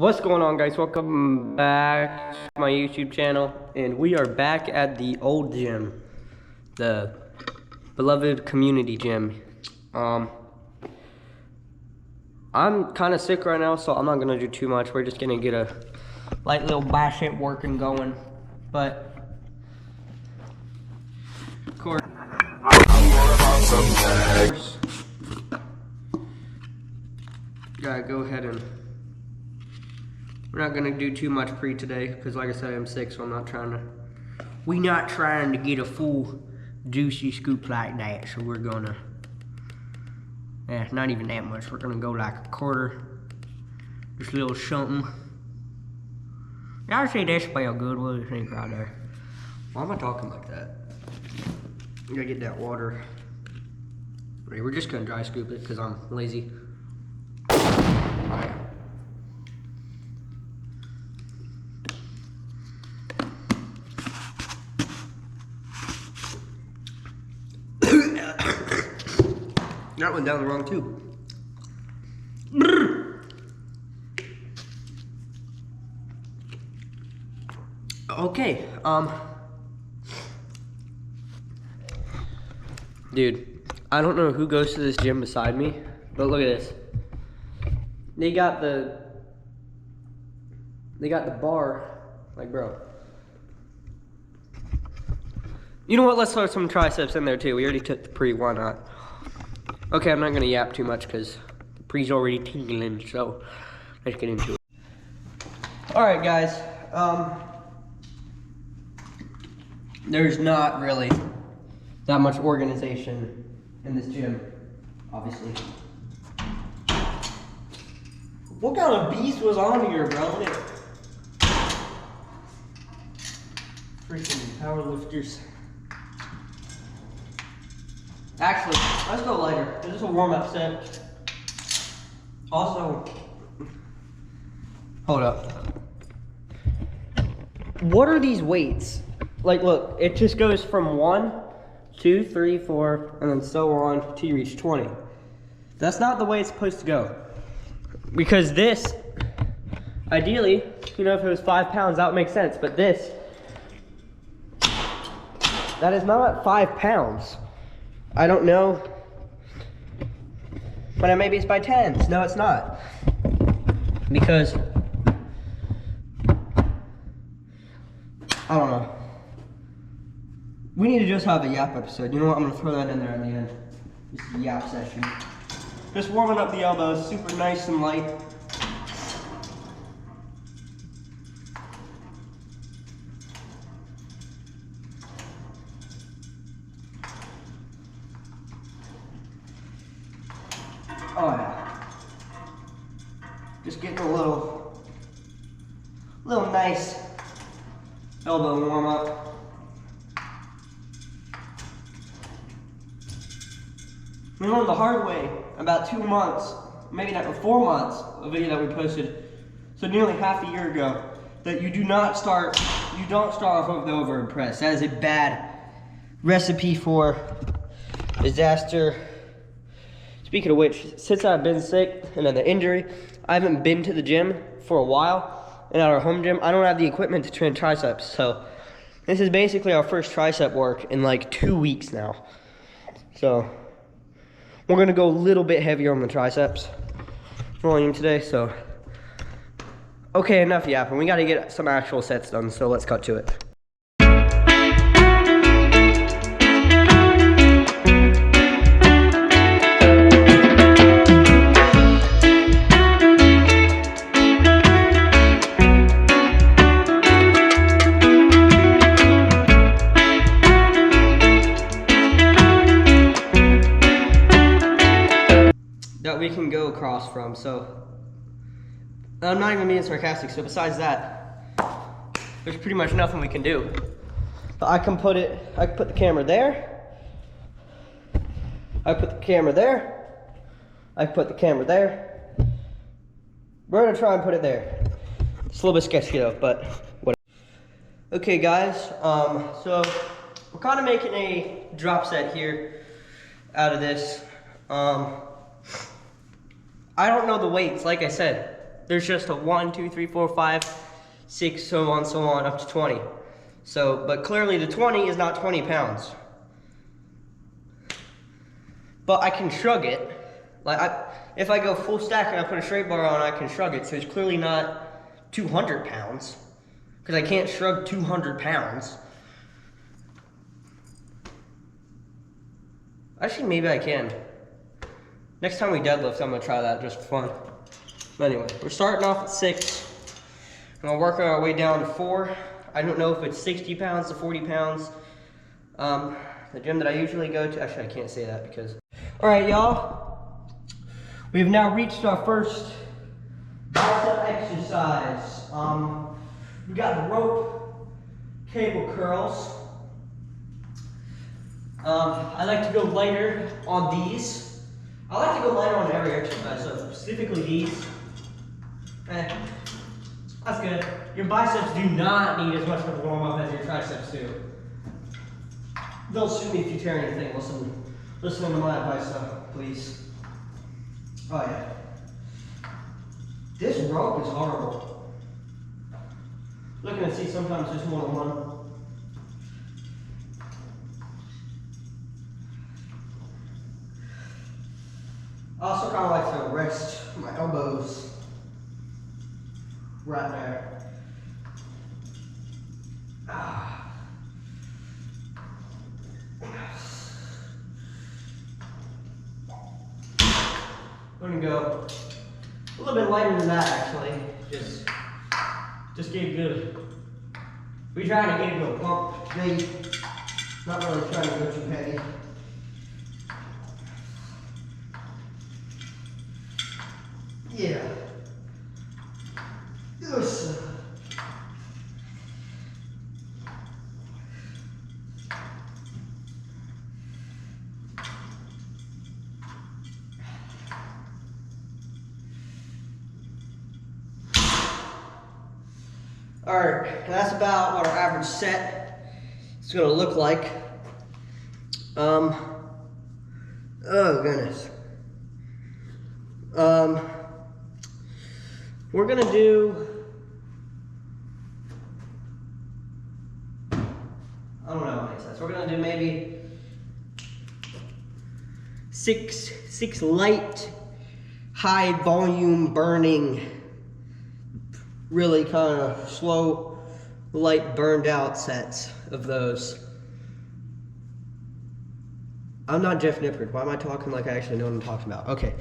What's going on, guys? Welcome back to my YouTube channel, and we are back at the old gym, the beloved community gym. I'm kind of sick right now, so I'm not gonna do too much. We're just gonna get a light little bicep working going, but of course, gotta go ahead and. We're not gonna do too much pre today because, like I said, I'm sick, so we're not trying to get a full juicy scoop like that. So we're gonna, not even that much. We're gonna go like a quarter, just a little something. I'd say that smell good. What do you think right there? Why am I talking like that? I gotta get that water. Right, we're just gonna dry scoop it because I'm lazy. Alright. That went down the wrong tube. Okay, dude, I don't know who goes to this gym beside me, but look at this. They got the bar, like, bro. You know what, let's throw some triceps in there too. We already took the pre, why not? Okay, I'm not gonna yap too much because the pre's already tingling, so let's get into it. Alright guys, there's not really that much organization in this gym, obviously. What kind of beast was on here, bro? Freaking powerlifters. Actually, let's go lighter. This is a warm-up set. Also, hold up. What are these weights? Like, look, it just goes from 1, 2, 3, 4, and then so on till you reach 20. That's not the way it's supposed to go. Because this, ideally, you know, if it was 5 pounds, that would make sense. But this, that is not 5 pounds. I don't know, but maybe it's by tens. No, it's not. Because, I don't know. We need to just have a yap episode. You know what, I'm gonna throw that in there at the end. Just a yap session. Just warming up the elbows, super nice and light. Oh yeah. Just getting a little nice elbow warm up. We learned the hard way about 2 months, maybe not 4 months, a video that we posted, so nearly half a year ago, that you don't start off with the overhead press. That is a bad recipe for disaster. Speaking of which, since I've been sick and then the injury, I haven't been to the gym for a while. And at our home gym, I don't have the equipment to train triceps. So this is basically our first tricep work in like 2 weeks now. So we're gonna go a little bit heavier on the triceps volume today. So, okay, enough yapping. We gotta get some actual sets done, so let's cut to it. That we can go across from, so I'm not even being sarcastic. So besides that, there's pretty much nothing we can do. But I can put the camera there. I put the camera there. I put the camera there. We're gonna try and put it there. It's a little bit sketchy though, but whatever. Okay, guys. So we're kind of making a drop set here out of this. I don't know the weights, like I said. There's just a 1, 2, 3, 4, 5, 6, so on, up to 20. So, but clearly the 20 is not 20 pounds. But I can shrug it. Like, if I go full stack and I put a straight bar on, I can shrug it. So it's clearly not 200 pounds. Because I can't shrug 200 pounds. Actually, maybe I can. Next time we deadlift, I'm gonna try that just for fun. But anyway, we're starting off at 6. And we're working our way down to 4. I don't know if it's 60 pounds to 40 pounds. The gym that I usually go to, actually I can't say that because. All right, y'all. We've now reached our first bicep exercise. We got rope cable curls. I like to go lighter on these. I like to go lighter on every exercise, so specifically these. That's good. Your biceps do not need as much of a warm up as your triceps do. Don't shoot me if you tear anything. Listen to my advice, though, please. Oh yeah. This rope is horrible. Looking to see sometimes just one-on-one. I also kind of like to rest my elbows right there. I'm gonna go a little bit lighter than that actually. Just get good. We're trying to get into a pump today. Not really trying to go too heavy. Yeah. Yes. All right, that's about what our average set is going to look like. Oh goodness. We're gonna do, I don't know how many sets. We're gonna do maybe six light, high volume burning, really kind of slow, light burned out sets of those. I'm not Jeff Nippert. Why am I talking like I actually know what I'm talking about? Okay,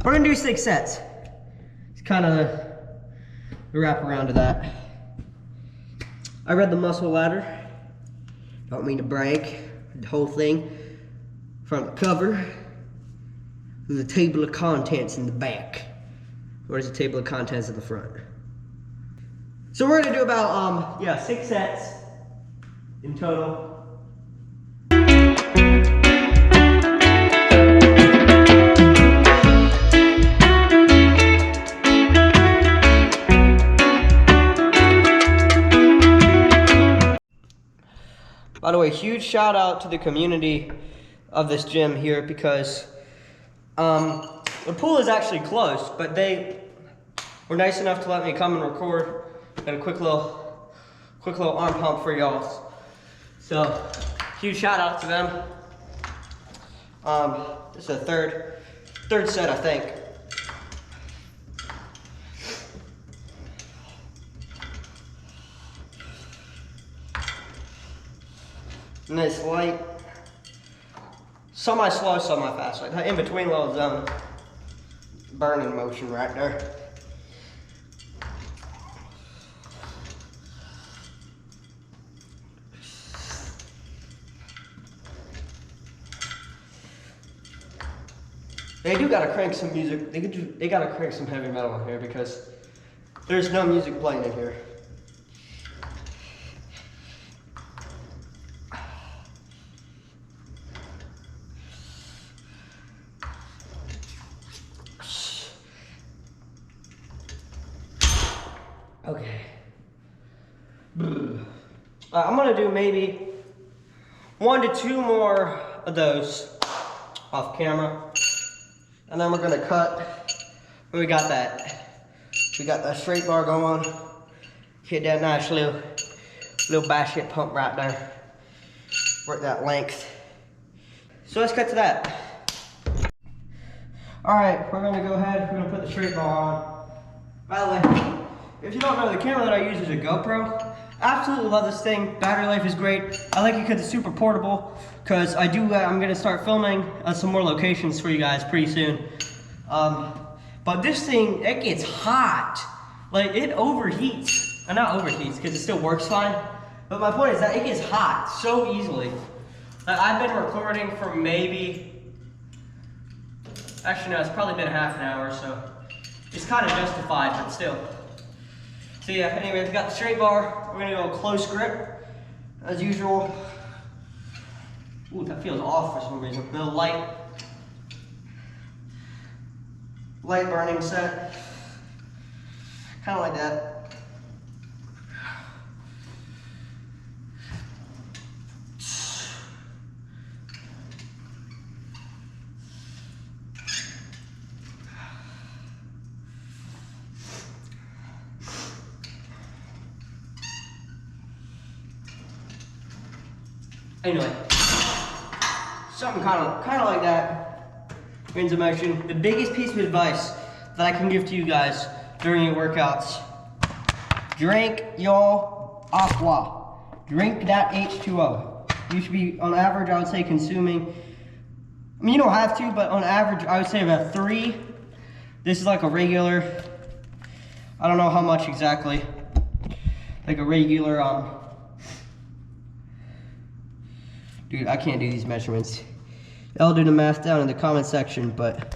we're gonna do 6 sets. It's kind of the wrap around to that. I read the muscle ladder. Don't mean to brag. The whole thing from the cover with the table of contents in the back. Where's the table of contents in the front? So we're gonna do about 6 sets in total. By the way, huge shout out to the community of this gym here because the pool is actually closed, but they were nice enough to let me come and record and a quick little arm pump for y'all. So huge shout out to them. This is the third set, I think. Nice light, semi-slow, semi-fast, like in between little burning motion right there. They do gotta crank some music. They gotta crank some heavy metal in here because there's no music playing in here. Okay. I'm gonna do maybe 1 to 2 more of those off camera. And then we're gonna cut when we got that We got that straight bar going. Hit that nice little bicep pump right there. Work that length. So let's cut to that. All right, we're gonna go ahead, we're gonna put the straight bar on. By the way, if you don't know, the camera that I use is a GoPro. Absolutely love this thing. Battery life is great. I like it because it's super portable. Because I'm gonna start filming some more locations for you guys pretty soon. But this thing, it gets hot. Like it overheats. Not overheats because it still works fine. But my point is that it gets hot so easily. Like, I've been recording for maybe, actually no, it's probably been half an hour, so it's kind of justified, but still. So yeah, anyway, we've got the straight bar. We're gonna go close grip, as usual. Ooh, that feels off for some reason. A little light burning set. Kind of like that. Anyway, something kind of like that. Range of motion. The biggest piece of advice that I can give to you guys during your workouts: drink your aqua. Drink that H2O. You should be, on average, I would say consuming. I mean, you don't have to, but on average, I would say about 3. This is like a regular. I don't know how much exactly. Like a regular Dude, I can't do these measurements. I'll do the math down in the comment section, but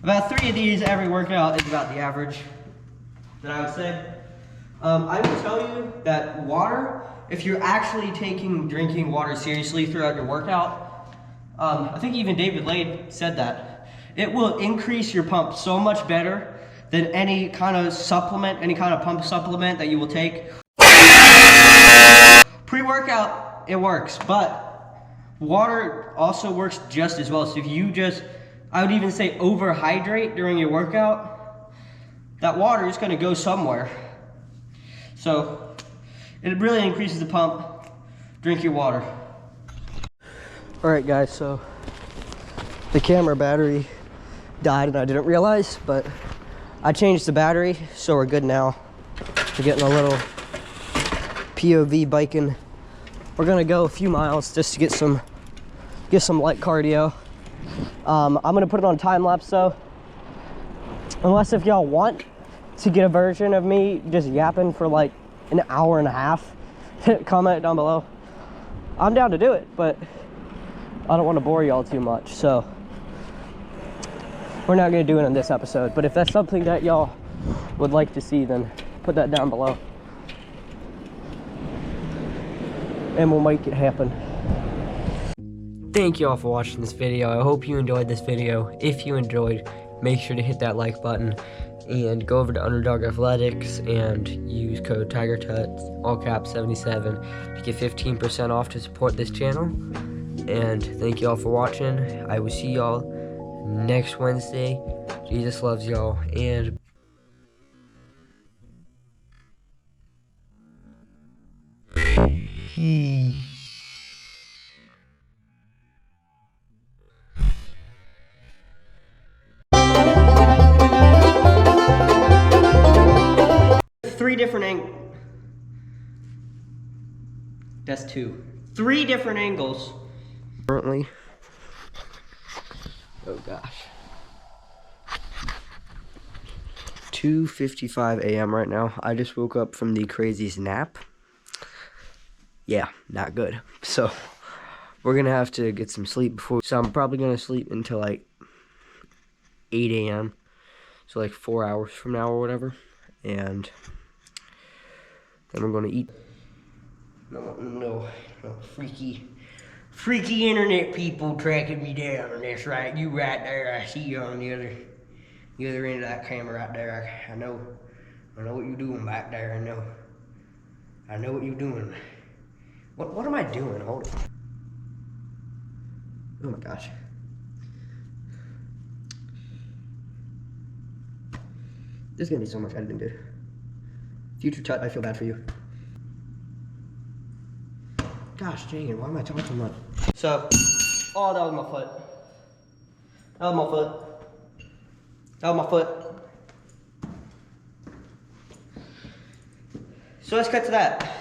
about 3 of these every workout is about the average that I would say. I will tell you that water, if you're actually drinking water seriously throughout your workout, I think even David Lade said that, it will increase your pump so much better than any kind of supplement, any kind of pump supplement that you will take. Pre-workout, it works, but water also works just as well. So if you I would even say overhydrate during your workout, that water is gonna go somewhere. So it really increases the pump. Drink your water. All right guys, so the camera battery died and I didn't realize, but I changed the battery, so we're good now. We're getting a little POV biking. We're gonna go a few miles just to get some light cardio. I'm gonna put it on time lapse though. Unless if y'all want to get a version of me just yapping for like an hour and a half, comment down below. I'm down to do it, but I don't want to bore y'all too much, so we're not gonna do it in this episode. But if that's something that y'all would like to see, then put that down below. And we'll make it happen. Thank you all for watching this video. I hope you enjoyed this video. If you enjoyed, make sure to hit that like button and go over to Underdog Athletics and use code TigerTuts, all caps 77, to get 15% off to support this channel. And thank you all for watching. I will see y'all next Wednesday. Jesus loves y'all, and 3 different angles. That's 2. 3 different angles. Currently. Oh gosh. 2:55 a.m. right now. I just woke up from the craziest nap. Yeah, not good. So we're gonna have to get some sleep before. So I'm probably gonna sleep until like 8 a.m. So like 4 hours from now or whatever. And then we're gonna eat. No, freaky internet people tracking me down. And that's right, you right there. I see you on the other end of that camera right there. I know what you're doing back there. I know what you're doing. What am I doing? Hold on. Oh my gosh. This is gonna be so much editing, dude. Future Tut, I feel bad for you. Gosh dang it, why am I talking so much? So, oh, that was my foot. That was my foot. That was my foot. So let's cut to that.